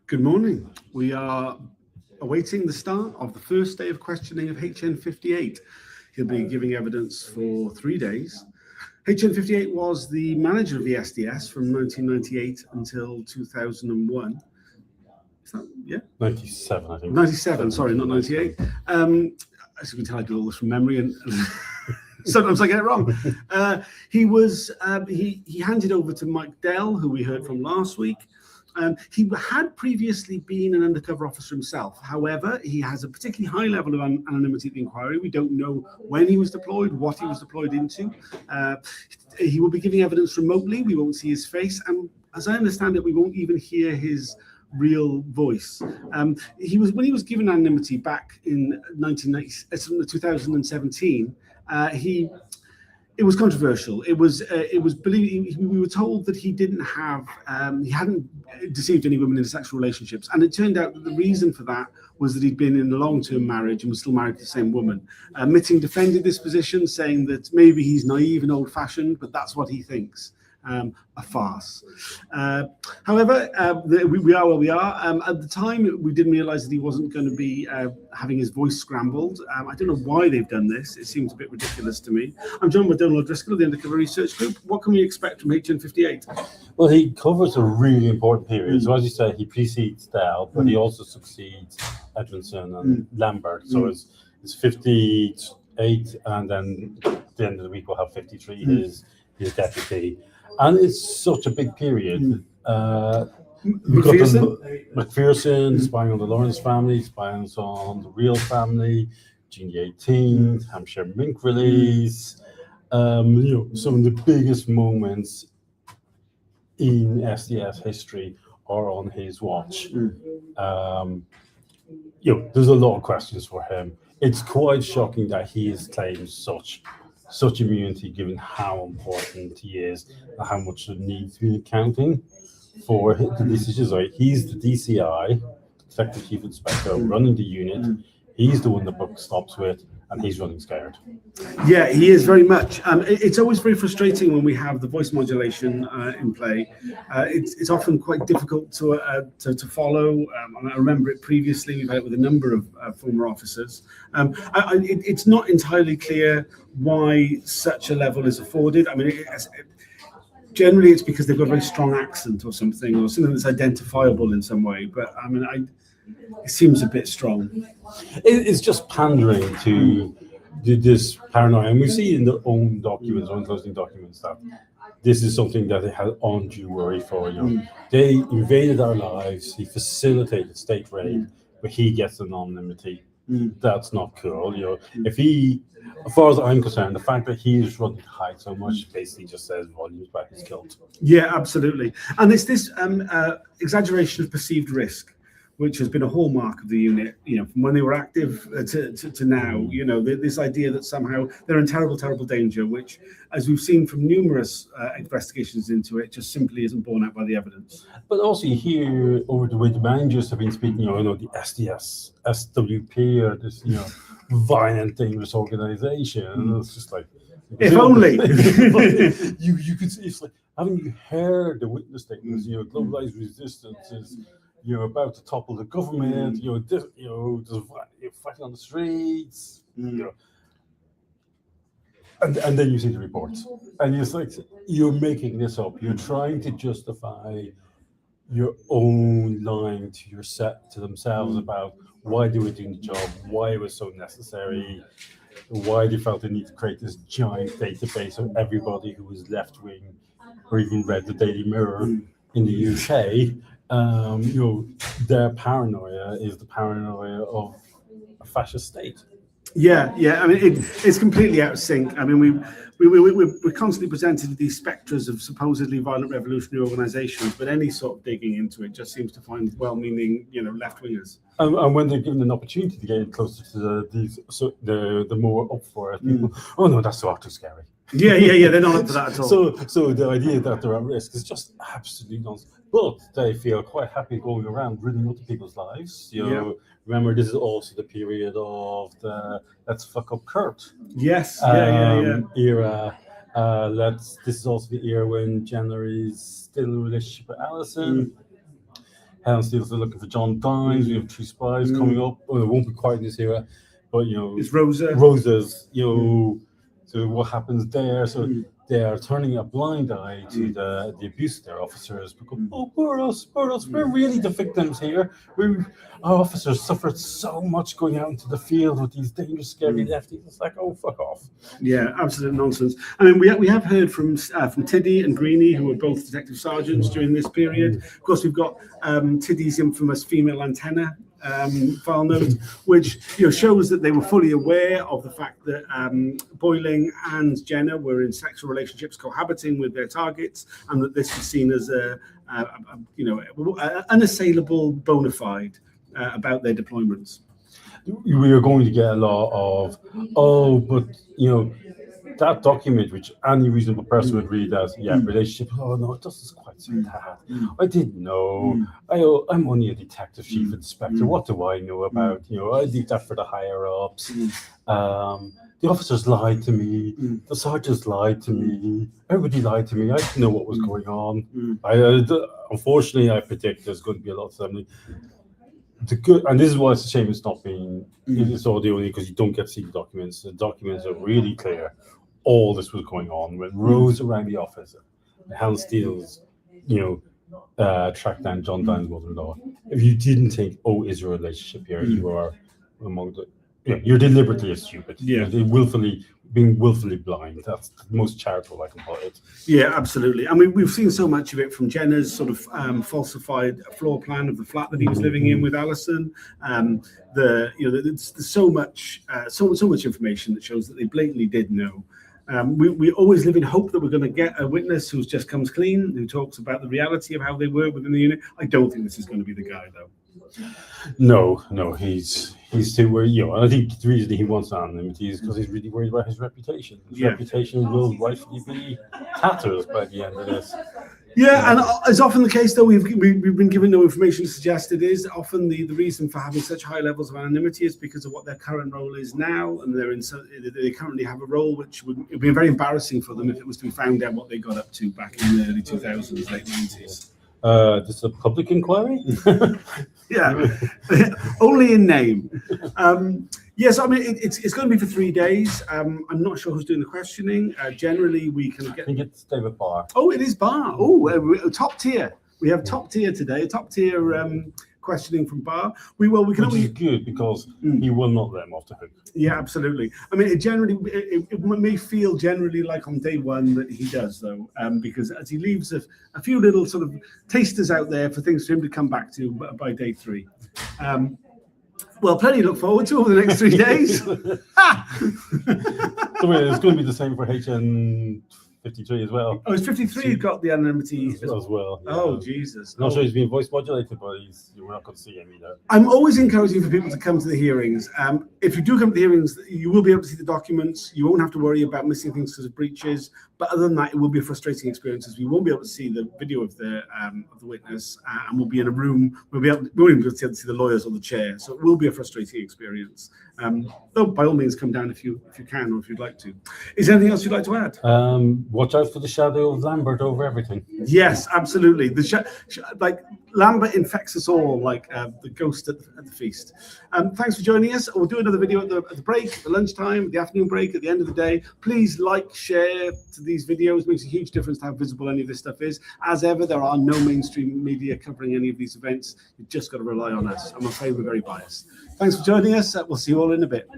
Good morning. We are awaiting the start of the first day of questioning of HN58. He'll be giving evidence for 3 days. HN58 was the manager of the SDS from 1998 until 2001. Is that, yeah? 97, I think. 97, sorry, not 98. As you can tell, I do all this from memory, and sometimes I get it wrong. He handed over to Mike Dell, who we heard from last week. He had previously been an undercover officer himself. However, he has a particularly high level of anonymity at the inquiry. We don't know when he was deployed, what he was deployed into. He will be giving evidence remotely. We won't see his face. And as I understand it, we won't even hear his real voice. When he was given anonymity back in 2017, it was controversial. It was believed. We were told that he hadn't deceived any women in sexual relationships, and it turned out that the reason for that was that he'd been in a long-term marriage and was still married to the same woman. Mitting defended this position, saying that maybe he's naive and old-fashioned, but that's what he thinks. A farce. However, we are where we are. At the time, we didn't realise that he wasn't going to be having his voice scrambled. I don't know why they've done this. It seems a bit ridiculous to me. I'm John McDonald Driscoll of the Undercover Research Group. What can we expect from HN58? Well, he covers a really important period. So as you said, he precedes Dell, but he also succeeds Edmondson and Lambert. So it's 58, and then at the end of the week we'll have 53, his deputy. And it's such a big period. McPherson, spying on the Lawrence family, spying on the Real family, June the 18th, Hampshire Mink release. Some of the biggest moments in SDS history are on his watch. There's a lot of questions for him. It's quite shocking that he has claimed such immunity, given how important he is and how much there needs to be accounting for the decisions. He's the DCI, Detective Chief Inspector, running the unit. He's the one the book stops with, and he's running scared. Yeah, he is very much. It's always very frustrating when we have the voice modulation in play. It's often quite difficult to follow. And I remember it previously. We've had it with a number of former officers. It's not entirely clear why such a level is afforded. I mean, generally it's because they've got a very strong accent or something that's identifiable in some way. But I mean, it seems a bit strong. It's just pandering to this paranoia, and we see in their own documents, own closing documents, that this is something that they had undue worry for. They invaded our lives. He facilitated state raid, but he gets anonymity. That's not cool. If he, as far as I'm concerned, the fact that he is running to hide so much basically just says volumes about his guilt. Yeah, absolutely. And it's this exaggeration of perceived risk, which has been a hallmark of the unit, from when they were active to now. This idea that somehow they're in terrible, terrible danger, which, as we've seen from numerous investigations into it, just simply isn't borne out by the evidence. But also you hear over the way the managers have been speaking, the SDS, SWP, or this, violent, dangerous organization. It's just like, if only you could see. It's like, haven't you heard the witness statements? Globalized resistance is about to topple the government. There's fighting on the streets. And then you see the reports, and it's like you're making this up. You're trying to justify your own lying to themselves about why they were doing the job, why it was so necessary, why they felt the need to create this giant database of everybody who was left wing or even read the Daily Mirror in the UK. Their paranoia is the paranoia of a fascist state. Yeah. I mean, it's completely out of sync. I mean, we're constantly presented with these spectres of supposedly violent revolutionary organisations, but any sort of digging into it just seems to find well-meaning, left-wingers. And when they're given an opportunity to get closer to the more up for it, people, oh no, that's too scary. Yeah, they're not up for that at all. So the idea that they're at risk is just absolutely nonsense. But they feel quite happy going around ridding other people's lives. Remember, this is also the period of the "let's fuck up Kurt" era. This is also the era when Jenner is still in a relationship with Alison. Helen Steele's still looking for John Dines. We have 2 spies coming up. Well, it won't be quite in this era, but It's Rosa. Rosa's, so what happens there? So they are turning a blind eye to the abuse of their officers. Because, poor us, we're really the victims here. Our officers suffered so much going out into the field with these dangerous, scary lefties. It's like, oh, fuck off. Yeah, absolute nonsense. I mean, we have heard from Tiddy and Greenie, who were both detective sergeants during this period. Of course, we've got Tiddy's infamous female antenna file note, which shows that they were fully aware of the fact that Boiling and Jenna were in sexual relationships, cohabiting with their targets, and that this was seen as unassailable bona fide about their deployments. We are going to get a lot of, but that document, which any reasonable person would read as, relationship. Oh no, it doesn't quite say that. I didn't know. I'm only a detective chief inspector. What do I know about? I did that for the higher ups. The officers lied to me. The sergeants lied to me. Everybody lied to me. I didn't know what was going on. Unfortunately, I predict there's going to be a lot of them. The good, and this is why it's a shame it's not being it's audio only, because you don't get to see the documents. The documents are really clear. All this was going on when Rose around the office, Helen Steele's, tracked down John Dines' mother-in-law. If you didn't think, is there a relationship here, you are among the. You're deliberately stupid. You're being willfully blind. That's the most charitable I can put it. Yeah, absolutely. I mean, we've seen so much of it from Jenna's sort of falsified floor plan of the flat that he was living in with Alison. There's so much information that shows that they blatantly did know. We always live in hope that we're going to get a witness who just comes clean, who talks about the reality of how they were within the unit. I don't think this is going to be the guy, though. No, he's too worried. And I think the reason he wants anonymity is because he's really worried about his reputation. His reputation will rightfully be tatters by the end of this. Yeah, and as often the case, though, we've been given no information to suggest it is. Often the reason for having such high levels of anonymity is because of what their current role is now, and they currently have a role which would be very embarrassing for them if it was to be found out what they got up to back in the early 2000s, late 90s. This is a public inquiry? Yeah, only in name. Yes, I mean, it's going to be for 3 days. I'm not sure who's doing the questioning. Generally, we can get... I think it's David Barr. Oh, it is Barr. Oh, top tier. We have top tier today, top tier questioning from Barr. Which is good, because he will not let him off the hook. Yeah, absolutely. I mean, it may feel generally like on day one that he does, though, because as he leaves a few little sort of tasters out there for things for him to come back to by day 3. Well, plenty to look forward to over the next 3 days. So it's going to be the same for HN53 as well. Oh, it's 53 got the anonymity as well. Yeah. Oh, Jesus. I'm not sure he's being voice modulated, but we're not going to see him either. I'm always encouraging for people to come to the hearings. If you do come to the hearings, you will be able to see the documents. You won't have to worry about missing things because of breaches. But other than that, it will be a frustrating experience, as we won't be able to see the video of the witness, and we'll be in a room. We won't even be able to see the lawyers on the chair. So it will be a frustrating experience. Though, by all means, come down if you can, or if you'd like to. Is there anything else you'd like to add? Watch out for the shadow of Lambert over everything. Yes, absolutely. Like Lambert infects us all, like the ghost at the feast. Thanks for joining us. We'll do another video at the break, the lunchtime, the afternoon break, at the end of the day. Please like, share to these videos. It makes a huge difference to how visible any of this stuff is. As ever, there are no mainstream media covering any of these events. You've just got to rely on us. I'm afraid we're very biased. Thanks for joining us. We'll see you all in a bit.